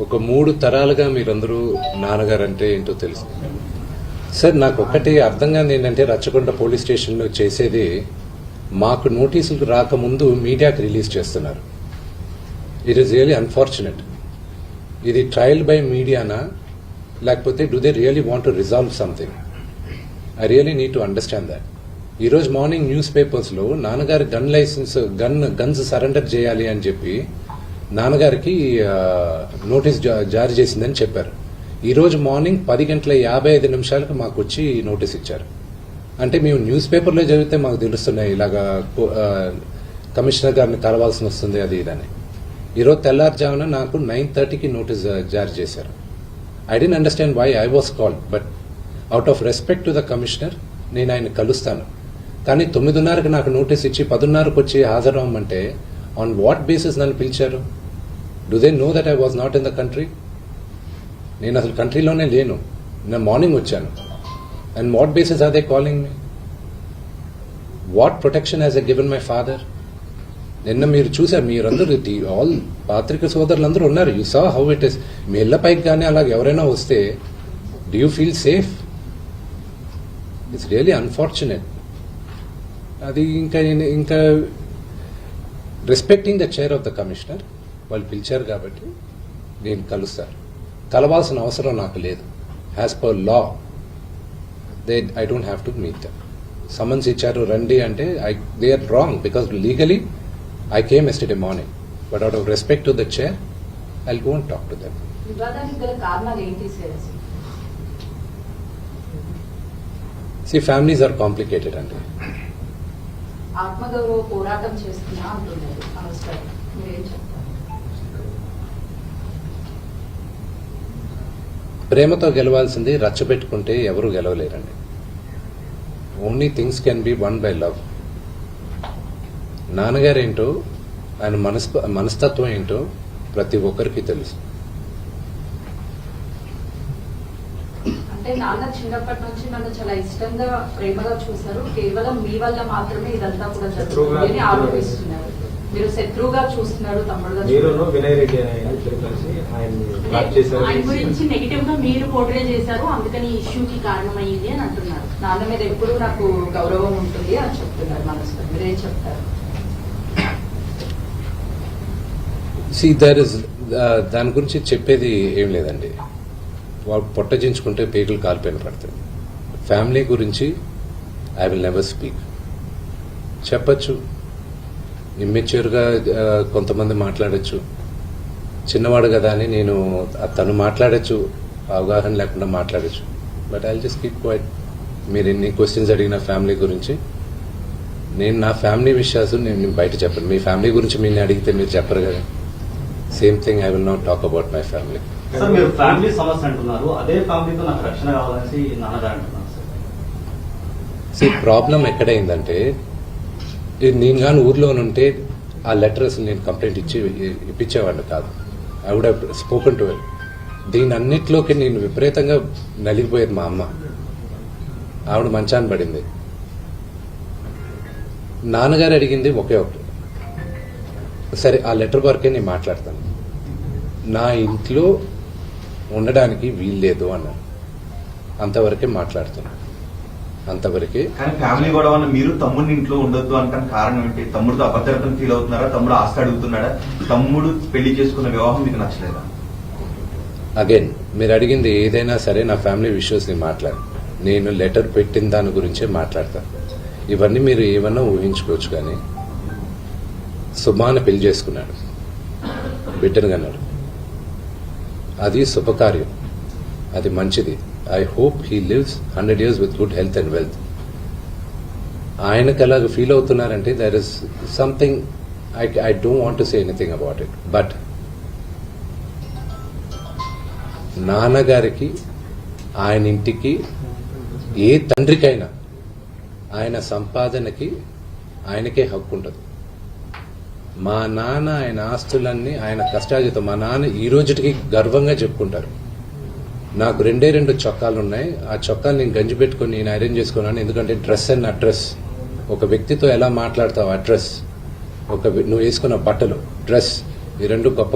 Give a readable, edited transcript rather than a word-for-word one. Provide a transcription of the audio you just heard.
ఒక 3 తరాలుగా మీరందరూ నాన్నగారు అంటే ఏంటో తెలుసు సార్. నాకు ఒక్కటి అర్థం కాదు ఏంటంటే రచ్చకొండ పోలీస్ స్టేషన్లో చేసేది మాకు నోటీసులు రాకముందు మీడియాకి రిలీజ్ చేస్తున్నారు. It is really unfortunate. ఇది ట్రయల్ బై మీడియానా లేకపోతే do they really want to resolve something? I really need to understand that. ఈరోజు మార్నింగ్ న్యూస్ పేపర్స్లో నాన్నగారి గన్స్ సరెండర్ చేయాలి అని చెప్పి నాన్నగారికి నోటీస్ జారీ చేసిందని చెప్పారు. ఈరోజు మార్నింగ్ 10:55 మాకు వచ్చి నోటీస్ ఇచ్చారు. అంటే మేము న్యూస్ పేపర్లో చదివితే మాకు తెలుస్తున్నాయి ఇలాగా కమిషనర్ గారిని కలవాల్సి వస్తుంది అది ఇదని. ఈరోజు తెల్లారుజామున నాకు 9:30కి నోటీస్ జారీ చేశారు. I didn't understand why I was called, but out of respect to the commissioner నేను ఆయన కలుస్తాను. కానీ 9:30కి నాకు నోటీస్ ఇచ్చి 10:30కి వచ్చి హాజరవ్వమంటే ఆన్ వాట్ బేసిస్ నన్ను పిలిచారు? Do they know that I was not in the country? నేను అసలు కంట్రీలోనే లేను. నేను మార్నింగ్ వచ్చాను. And what basis are they calling me? What protection has I given my father? నిన్న మీరు చూసారు, మీరందరూ ఆల్ పాత్రిక సోదరులందరూ ఉన్నారు. You saw how it is. మీ ఇళ్ల పైకి కానీ అలాగే ఎవరైనా వస్తే do you feel safe? It's really unfortunate. అది ఇంకా respecting the chair of the commissioner వాళ్ళు పిలిచారు కాబట్టి నేను కలుస్తారు. కలవాల్సిన అవసరం నాకు లేదు. As per law I don't have to meet them. Summons ఇచ్చారు రండి అంటే they are wrong because legally I came yesterday morning, but out of respect to the chair I will go and talk to them. See, families are complicated అండి. ఆత్మగౌరవ పోరాటం చేస్తున్నా అంటున్నారు. మీరేం చెప్తారు? ప్రేమతో గెలవాల్సింది రచ్చబెట్టుకుంటే ఎవరు గెలవలేరండి. Only things can be won by love. నాన్నగారేంటో ఆయన మనస్తత్వం ఏంటో ప్రతి ఒక్కరికి తెలుసు. అంటే నాన్న చిన్నప్పటి నుంచి నన్ను చాలా ఇష్టంగా ప్రేమగా చూశారు. కేవలం మీ వల్ల మాత్రమే ఇదంతా కూడా జరుగుతుంది ఆరోపిస్తున్నారు. మీరు శత్రువుగా చూస్తున్నారు, తమ్ముడుగా. ఆయన గురించి నెగిటివ్ గా మీరు పోర్ట్రే చేశారు, అందుకని ఈ ఇష్యూకి కారణమైంది అని అంటున్నారు. నాన్న మీద ఎప్పుడు నాకు గౌరవం ఉంటుంది అని చెప్తున్నారు మనసులో. మీరేం చెప్తారు? దాని గురించి చెప్పేది ఏం లేదండి. వాళ్ళు పొట్టజించుకుంటే పేగులు కాలిపోయిన పడతాయి. ఫ్యామిలీ గురించి ఐ విల్ నెవర్ స్పీక్. చెప్పచ్చు, ఇమ్మెచ్యూర్గా కొంతమంది మాట్లాడచ్చు. చిన్నవాడు కదా అని నేను తను మాట్లాడచ్చు, అవగాహన లేకుండా మాట్లాడచ్చు. But I just keep quiet. మీరు ఎన్ని క్వశ్చన్స్ అడిగిన ఫ్యామిలీ గురించి, నేను నా ఫ్యామిలీ విషయాలు నేను బయట చెప్పను. మీ ఫ్యామిలీ గురించి మీరు అడిగితే మీరు చెప్పరు కదా. Same thing I will not talk about my family. Sir, మీరు ఫ్యామిలీ సమస్య అంటున్నారు, అదే ఫ్యామిలీతో నాకు రక్షణ కావాలని నాన్నగారు అంటున్నారు. సార్, ప్రాబ్లం ఎక్కడైందంటే నేను కానీ ఊర్లో ఉంటే ఆ లెటర్స్ నేను కంప్లైంట్ ఇప్పించేవాడిని కాదు. I would have spoken to it. దీని అన్నిట్లోకి నేను విపరీతంగా నలిగిపోయేది. మా అమ్మ ఆవిడ మంచాన్ని పడింది. నాన్నగారు అడిగింది ఒకే ఒకటి, సరే ఆ లెటర్ వరకే నేను మాట్లాడతాను, నా ఇంట్లో ఉండడానికి వీల్లేదు అన్నాను. అంతవరకే మాట్లాడుతున్నాను, అంతవరకే. కానీ ఫ్యామిలీ గొడవ మీరు తమ్ముడిని ఇంట్లో ఉండొద్దు అంటాను కారణం ఏంటి? తమ్ముడితో అభద్రతను ఫీల్ అవుతున్నారా? తమ్ముడు ఆస్తి అడుగుతున్నాడా? తమ్ముడు పెళ్లి చేసుకున్న వివాహం మీకు నచ్చలేదా? అగైన్ మీరు అడిగింది ఏదైనా సరే నా ఫ్యామిలీ విషయస్ ని మాట్లాడు. నేను లెటర్ పెట్టిన దాని గురించే మాట్లాడతాను. ఇవన్నీ మీరు ఏమన్నా ఊహించుకోవచ్చు. కానీ సుమాన పెళ్లి చేసుకున్నాడు, బిడ్డను కన్నాడు. అది శుభకార్యం, అది మంచిది. I hope he lives 100 years with good health and wealth. ఆయనకు అలాగ ఫీల్ అవుతున్నారంటే there is something. I don't want to say anything about it. But నాన్నగారికి, ఆయన ఇంటికి, ఏ తండ్రికైనా ఆయన సంపాదనకి ఆయనకే హక్కు ఉంటుంది. మా నాన్న ఆయన ఆస్తులన్నీ ఆయన కష్టార్జితం. మా నాన్న ఈ రోజుకి గర్వంగా చెప్పుకుంటారు. నాకు 2 చొక్కాలు ఉన్నాయి. ఆ చొక్కాలు నేను గంజి పెట్టుకుని నేను అరేంజ్ చేసుకున్నాను. ఎందుకంటే డ్రెస్ అండ్ అడ్రస్, ఒక వ్యక్తితో ఎలా మాట్లాడతావు అడ్రస్, నువ్వు వేసుకున్న బట్టలు, డ్రెస్, ఈ 2 గొప్ప